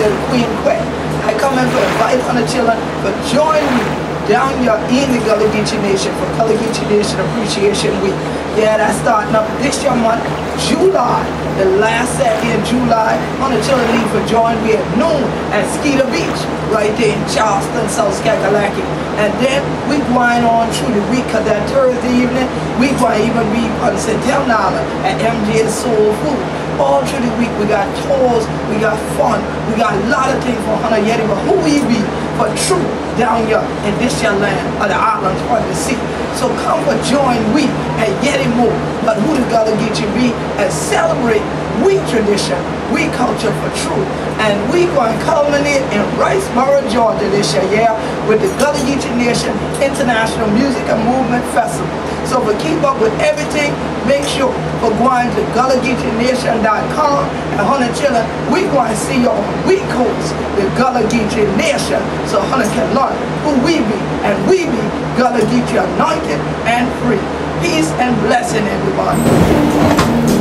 Nation Queen Quet. I come in to invite on the children to join me down here in the Gullah Geechee Nation for Gullah Geechee Nation Appreciation Week. Yeah, that's starting up this year month, July, the last Saturday in July. On the children leave for join me at noon at Skeeter Beach, right there in Charleston, South Kakalaki. And then we going on through the week, because that Thursday evening, we going to even be on Centennial Island at MJ's Soul Food. All through the week, we got tours, we got fun, we got a lot of things for Hunter Yeti, but who we be for true down here in this your land of the islands front of the sea. So come for join we at Yeti Mo, but who the Gullah Geechee be, and celebrate we tradition, we culture for true. And we going to culminate in Riceboro, Georgia this year, yeah, with the Gullah Geechee Nation International Music and Movement Festival. So for keep up with everything, make sure for going to GullahGeecheeNation.com and Hunter Children, we going to see you on we coast, the Gullah Geechee Nation, so Hunter can learn who we be, and we be Gullah Geechee anointed and free. Peace and blessing, everybody.